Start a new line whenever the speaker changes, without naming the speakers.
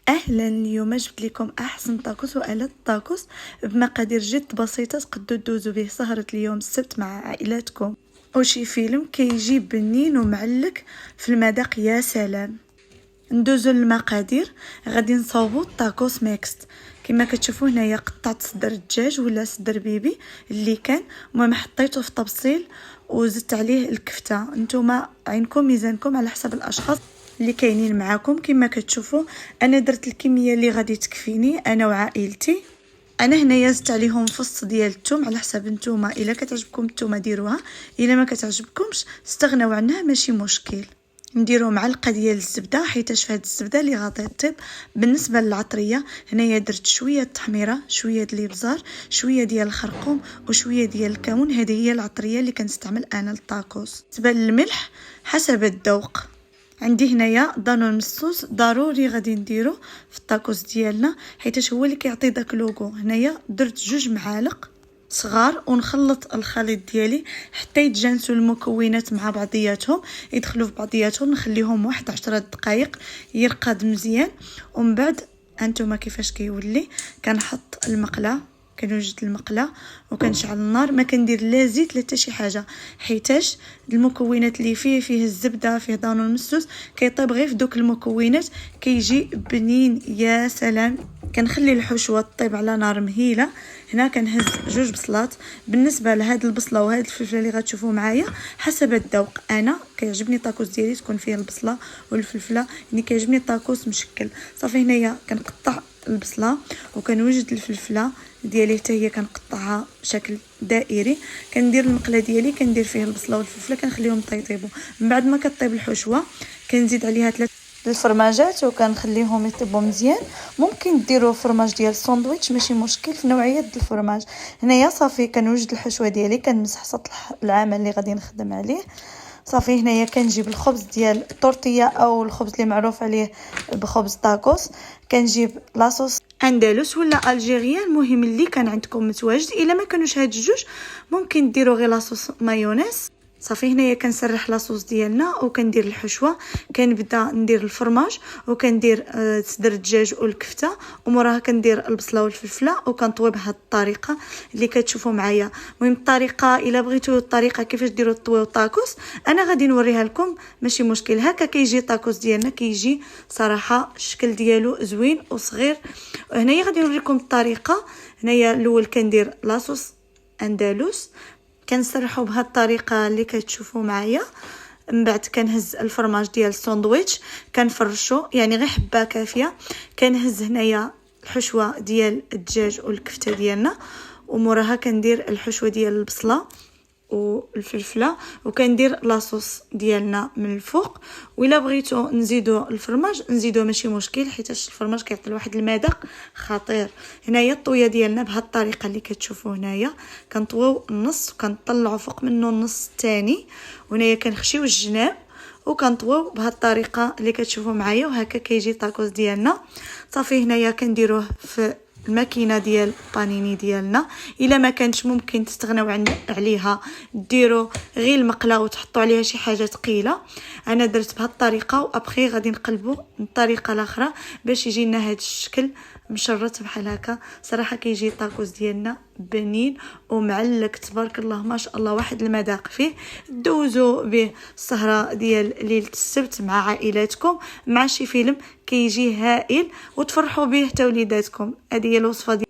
اهلا، اليوم جبت لكم احسن طاكوس وآلة طاكوس بمقادير جد بسيطه تقدروا تدوزوا به سهره اليوم السبت مع عائلاتكم، وشي فيلم كيجي بنين ومعلك في المذاق. يا سلام. ندوزو للمقادير. غادي نصاوبوا الطاكوس ميكست كما كتشوفوا هنايا. قطعت صدر الدجاج ولا صدر بيبي اللي كان، المهم حطيته في طبسيل وزدت عليه الكفته. نتوما عينكم ميزانكم على حسب الاشخاص اللي كاينين معاكم. كما كتشوفوا انا درت الكميه اللي غادي تكفيني انا وعائلتي. انا هنايا زدت عليهم فص ديال الثوم على حسب نتوما، الا كتعجبكم الثومه ديروها، الا ما كتعجبكمش استغناو عنها ماشي مشكل. نديرو معلقه ديال الزبده حيتاش فهاد الزبده اللي غادي طيب. بالنسبه للعطريه هنايا درت شويه التحميره، شويه ديال الابزار، شويه ديال الخرقوم وشويه ديال الكمون. هذه هي العطريه اللي كنستعمل انا للطاكوس. بالنسبه للملح حسب الذوق. عندي هنايا دانون مسوس ضروري غادي نديرو في الطاكوس ديالنا حيتاش هو اللي كيعطي داك لوغو. هنايا درت 2 معالق صغار ونخلط الخليط ديالي حتى يتجانسوا المكونات مع بعضياتهم، يدخلوا في بعضياتهم. نخليهم 10 دقائق يرقد مزيان، ومن بعد انتما كيفاش كيولي كنحط المقله، كنوجد المقله وكنشعل النار. ما كندير لا زيت لا حتى شي حاجه حيتاش المكونات اللي فيه الزبده، فيه دانون المسوس، كيطيب غير في دوك المكونات كيجي بنين. يا سلام. كنخلي الحشوه طيب على نار مهيله. هنا كنهز 2 بصلات. بالنسبه لهاد البصله وهاد الفلفله اللي غتشوفوا معايا حسب الذوق. انا كيعجبني الطاكوس ديالي تكون فيه البصله والفلفله، يعني كيعجبني الطاكوس مشكل. صافي هنايا كنقطع البصله وكنوجد الفلفله ديالي حتى هي كنقطعها بشكل دائري. كندير المقله ديالي كندير فيه البصله والفلفله كنخليهم يطيبوا. من بعد ما كطيب الحشوه كنزيد عليها 3 الفرماجات وكنخليهم يطيبوا مزيان. ممكن ديروا فرماج ديال الساندويتش ماشي مشكل في نوعيه الفرماج. هنايا صافي كنوجد الحشوه ديالي، كنمسح سطح العمل اللي غادي نخدم عليه. صافي هنايا كنجيب الخبز ديال الطورتيه او الخبز اللي معروف عليه بخبز طاكوس. كنجيب لاصوص اندلس ولا الجيريان، المهم اللي كان عندكم متواجد. الا ما كانوش هاد الجوج ممكن ديروا غير لاصوص مايونيز. صافي هنايا كنسرح لاصوص ديالنا وكندير الحشوه. كنبدا ندير الفرماج وكندير صدر الدجاج والكفته، وموراها كندير البصله والفلفله وكنطوي بهذه الطريقه اللي كتشوفوا معايا. المهم الطريقه الا بغيتوا الطريقه كيفاش ديروا الطوي والطاكوس انا غادي نوريها لكم ماشي مشكل. هكا كيجي الطاكوس ديالنا، كيجي صراحه الشكل ديالو زوين وصغير. هنايا غادي نوريكم الطريقه. هنايا الاول كندير لاصوص اندلس، كنسرحوا بهذه الطريقه اللي كتشوفوا معايا. من بعد كنهز الفرماج ديال الساندويتش كنفرشو، يعني غير حبه كافيه. كنهز هنايا الحشوه ديال الدجاج والكفته ديالنا، وموراها كندير الحشوه ديال البصله والفلفله وكندير لاصوص ديالنا من الفوق. وإلا بغيتو نزيدو الفرماج نزيدو ماشي مشكل حيتاش الفرماج كيعطي واحد المذاق خطير. هنايا الطويه ديالنا بهذه الطريقه اللي كتشوفوا هنايا. كنطويو النص وكنطلعوا فوق منه النص الثاني، وهنايا كنخشيو الجناب وكنطويو بهذه الطريقه اللي كتشوفوا معايا. وهكا كيجي الطاكوس ديالنا. صافي هنايا كنديروه في الماكينه ديال بانيني ديالنا. الا ما كانتش ممكن تستغناو عليها، ديروا غير المقله وتحطوا عليها شي حاجه ثقيله. انا درت بهذه الطريقه وابخي غادي نقلبوا الطريقه الاخرى باش يجي لنا هذا الشكل مشرط بحال هكا. صراحه كيجي الطاكوس ديالنا بنين ومعلك تبارك الله ما شاء الله، واحد المذاق فيه. دوزوا به السهره ديال ليله السبت مع عائلاتكم مع شي فيلم كيجي هائل، وتفرحوا به حتى وليداتكم. هذه هي الوصفه ديال